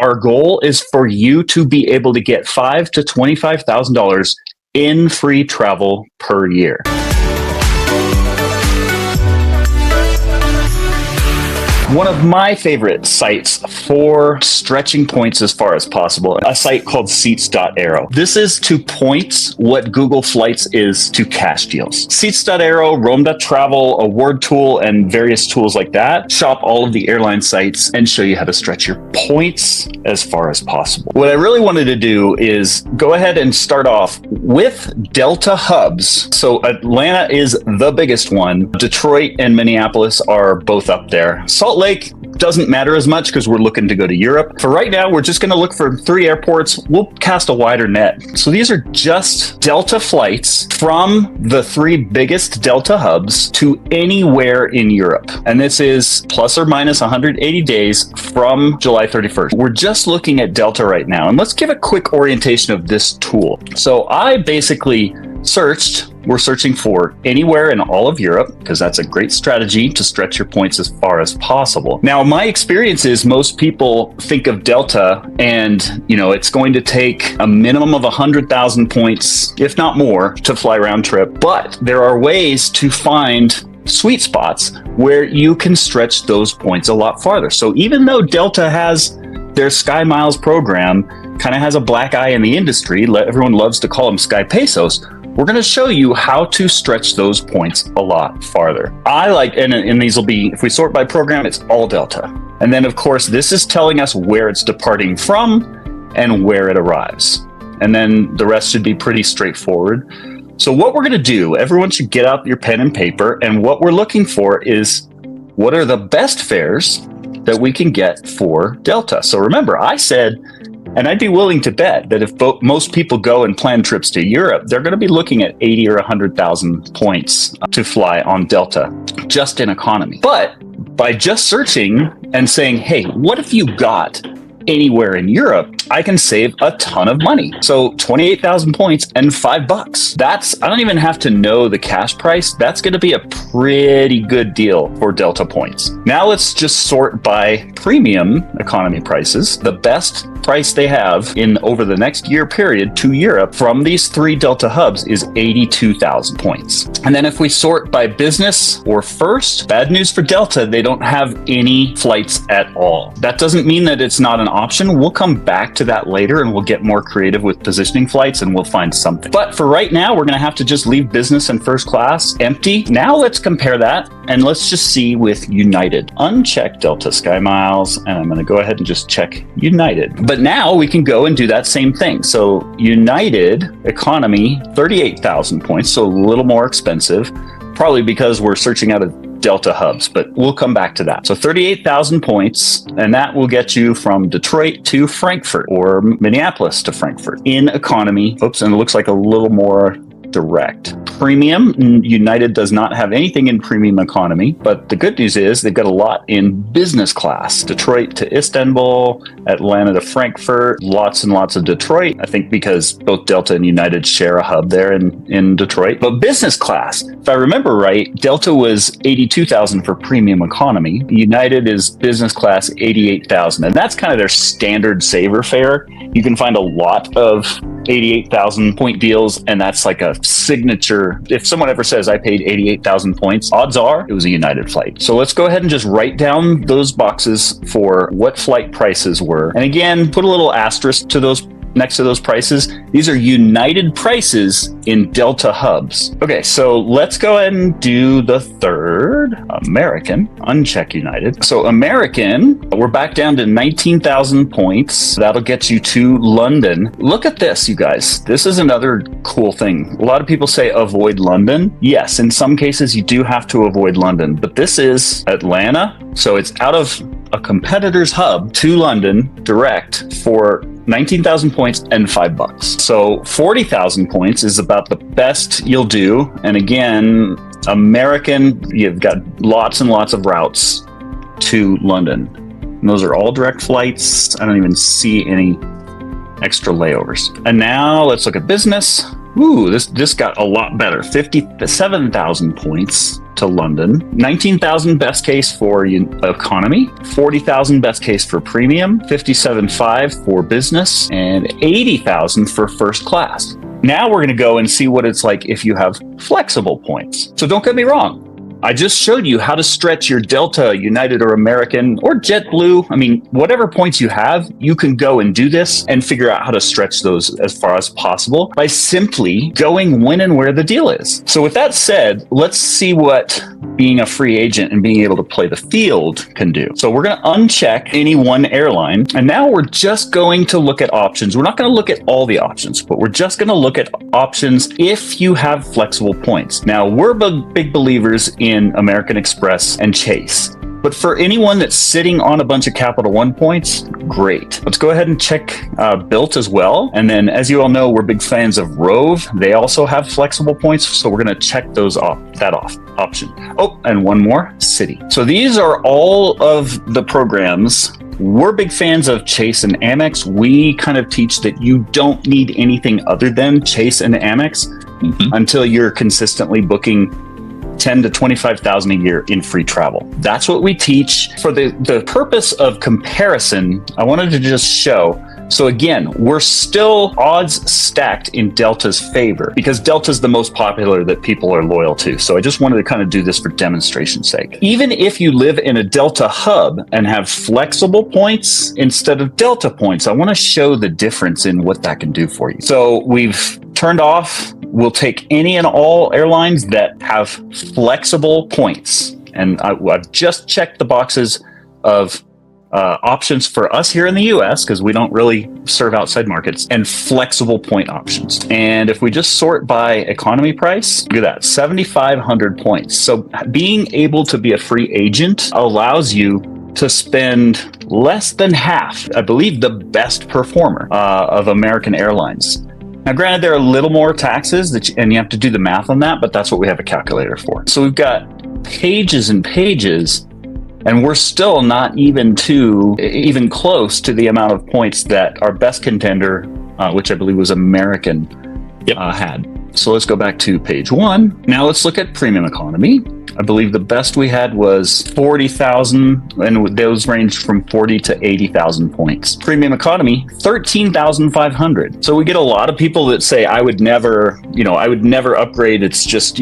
Our goal is for you to be able to get $5,000 to $25,000 in free travel per year. One of my favorite sites for stretching points as far as possible, a site called Seats.Aero. This is to points what Google Flights is to cash deals. Seats.Aero, Rome.Travel, Award Tool, and various tools like that shop all of the airline sites and show you how to stretch your points as far as possible. What I really wanted to do is go ahead and start off with Delta hubs. So Atlanta is the biggest one. Detroit and Minneapolis are both up there. Salt Lake doesn't matter as much because we're looking to go to Europe. For right now, we're just going to look for 3 airports. We'll cast a wider net. So these are just Delta flights from the 3 biggest Delta hubs to anywhere in Europe. And this is plus or minus 180 days from July 31st. We're just looking at Delta right now. And let's give a quick orientation of this tool. So I basically we're searching for anywhere in all of Europe because that's a great strategy to stretch your points as far as possible. Now, my experience is most people think of Delta and, it's going to take a minimum of 100,000 points, if not more, to fly round trip. But there are ways to find sweet spots where you can stretch those points a lot farther. So even though Delta has their Sky Miles program, kind of has a black eye in the industry, everyone loves to call them Sky Pesos, we're going to show you how to stretch those points a lot farther. I like, and these will be, if we sort by program, it's all Delta. And then of course, this is telling us where it's departing from and where it arrives. And then the rest should be pretty straightforward. So what we're going to do, everyone should get out your pen and paper. And what we're looking for is what are the best fares that we can get for Delta. So remember, I said, and I'd be willing to bet that if most people go and plan trips to Europe, they're going to be looking at 80 or 100,000 points to fly on Delta, just in economy. But by just searching and saying, hey, what if you got anywhere in Europe, I can save a ton of money. So 28,000 points and $5. I don't even have to know the cash price. That's going to be a pretty good deal for Delta points. Now let's just sort by premium economy prices. The best price they have in over the next year period to Europe from these 3 Delta hubs is 82,000 points. And then if we sort by business or first, bad news for Delta, they don't have any flights at all. That doesn't mean that it's not an option. We'll come back to that later and we'll get more creative with positioning flights and we'll find something. But for right now, we're going to have to just leave business and first class empty. Now let's compare that and let's just see with United. Uncheck Delta Sky Miles and I'm going to go ahead and just check United. But now we can go and do that same thing. So United economy, 38,000 points, so a little more expensive, probably because we're searching out of Delta hubs, but we'll come back to that. So 38,000 points, and that will get you from Detroit to Frankfurt or Minneapolis to Frankfurt in economy. Oops, and it looks like a little more direct. Premium, United does not have anything in premium economy, but the good news is they've got a lot in business class. Detroit to Istanbul, Atlanta to Frankfurt, lots and lots of Detroit. I think because both Delta and United share a hub there in Detroit. But business class, if I remember right, Delta was 82,000 for premium economy. United is business class 88,000, and that's kind of their standard saver fare. You can find a lot of 88,000 point deals, and that's like a signature. If someone ever says I paid 88,000 points, odds are it was a United flight. So let's go ahead and just write down those boxes for what flight prices were. And again, put a little asterisk to those next to those prices. These are United prices in Delta hubs. Okay, so let's go ahead and do the third, American, uncheck United. So American, we're back down to 19,000 points. That'll get you to London. Look at this, you guys. This is another cool thing. A lot of people say avoid London. Yes, in some cases you do have to avoid London, but this is Atlanta. So it's out of a competitor's hub to London direct for 19,000 points and $5. So 40,000 points is about the best you'll do. And again, American, you've got lots and lots of routes to London. And those are all direct flights. I don't even see any extra layovers. And now let's look at business. Ooh, this got a lot better. 57,000 points to London, 19,000 best case for economy, 40,000 best case for premium, 57.5 for business, and 80,000 for first class. Now we're going to go and see what it's like if you have flexible points. So don't get me wrong. I just showed you how to stretch your Delta, United, or American, or JetBlue. I mean, whatever points you have, you can go and do this and figure out how to stretch those as far as possible by simply going when and where the deal is. So with that said, let's see what being a free agent and being able to play the field can do. So we're going to uncheck any one airline. And now we're just going to look at options. We're not going to look at all the options, but we're just going to look at options if you have flexible points. Now, we're big believers in American Express and Chase. But for anyone that's sitting on a bunch of Capital One points, great. Let's go ahead and check Bilt as well. And then, as you all know, we're big fans of Rove. They also have flexible points, so we're going to check those off. Option. Oh, and one more, Citi. So these are all of the programs. We're big fans of Chase and Amex. We kind of teach that you don't need anything other than Chase and Amex until you're consistently booking 10 to 25,000 a year in free travel. That's what we teach. For the purpose of comparison, I wanted to just show. So again, we're still odds stacked in Delta's favor because Delta's the most popular that people are loyal to. So I just wanted to kind of do this for demonstration's sake. Even if you live in a Delta hub and have flexible points instead of Delta points, I want to show the difference in what that can do for you. So we've turned off. We'll take any and all airlines that have flexible points. And I've just checked the boxes of options for us here in the US, because we don't really serve outside markets, and flexible point options. And if we just sort by economy price, look at that, 7,500 points. So being able to be a free agent allows you to spend less than half, I believe the best performer of American Airlines. Now, granted, there are a little more taxes, and you have to do the math on that, but that's what we have a calculator for. So we've got pages and pages, and we're still not even close to the amount of points that our best contender, which I believe was American, had. So let's go back to page 1. Now let's look at premium economy. I believe the best we had was 40,000, and those ranged from 40 to 80,000 points. Premium economy, 13,500. So we get a lot of people that say, I would never upgrade. It's just,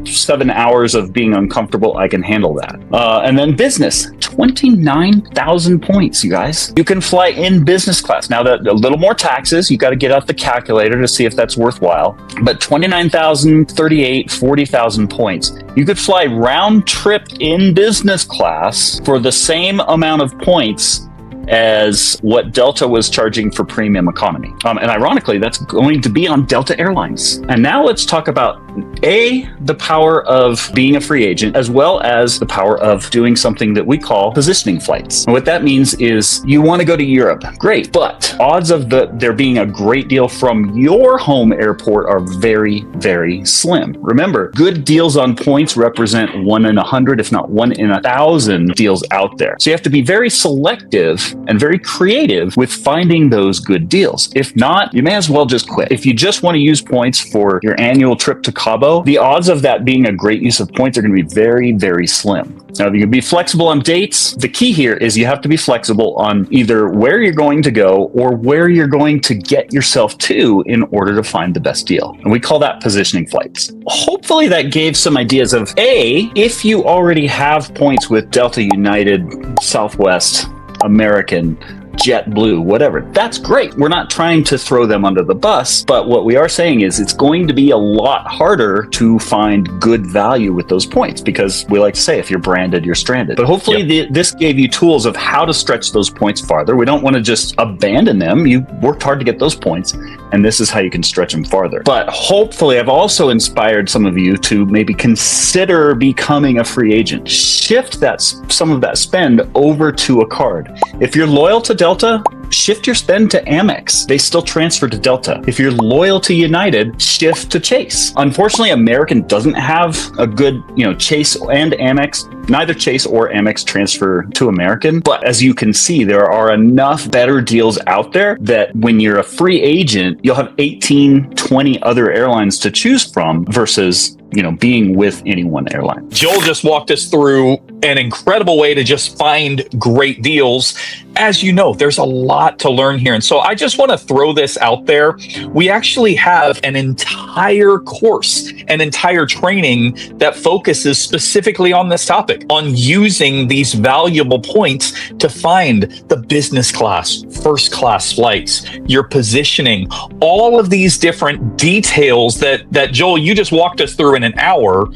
7 hours of being uncomfortable. I can handle that. And then business, 29,000 points, you guys. You can fly in business class. Now, that a little more taxes, you got to get out the calculator to see if that's worthwhile. But 29,000, 38, 40,000 points. You could fly round trip in business class for the same amount of points as what Delta was charging for premium economy. And ironically, that's going to be on Delta Airlines. And now let's talk about the power of being a free agent, as well as the power of doing something that we call positioning flights. And what that means is you want to go to Europe. Great. But odds of there being a great deal from your home airport are very, very slim. Remember, good deals on points represent 1 in 100, if not 1 in 1,000 deals out there. So you have to be very selective and very creative with finding those good deals. If not, you may as well just quit. If you just want to use points for your annual trip to Cabo, the odds of that being a great use of points are going to be very, very slim. Now, you can be flexible on dates. The key here is you have to be flexible on either where you're going to go or where you're going to get yourself to in order to find the best deal. And we call that positioning flights. Hopefully that gave some ideas of, if you already have points with Delta, United, Southwest, American, JetBlue, whatever. That's great. We're not trying to throw them under the bus, but what we are saying is it's going to be a lot harder to find good value with those points, because we like to say, if you're branded, you're stranded. But hopefully this gave you tools of how to stretch those points farther. We don't want to just abandon them. You worked hard to get those points, and this is how you can stretch them farther. But hopefully I've also inspired some of you to maybe consider becoming a free agent. Shift some of that spend over to a card. If you're loyal to Delta, shift your spend to Amex. They still transfer to Delta. If you're loyal to United, shift to Chase. Unfortunately, American doesn't have a good, Chase and Amex. Neither Chase or Amex transfer to American. But as you can see, there are enough better deals out there that when you're a free agent, you'll have 18, 20 other airlines to choose from versus being with any one airline. Joel just walked us through an incredible way to just find great deals. As you know, there's a lot to learn here. And so I just want to throw this out there. We actually have an entire course, an entire training that focuses specifically on this topic, on using these valuable points to find the business class, first class flights, your positioning, all of these different details that Joel, you just walked us through in an hour.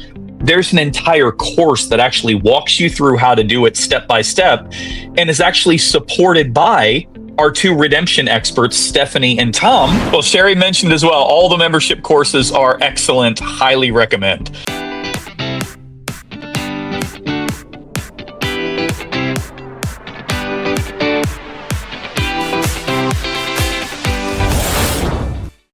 There's an entire course that actually walks you through how to do it step by step and is actually supported by our two redemption experts, Stephanie and Tom. Well, Sherry mentioned as well, all the membership courses are excellent. Highly recommend.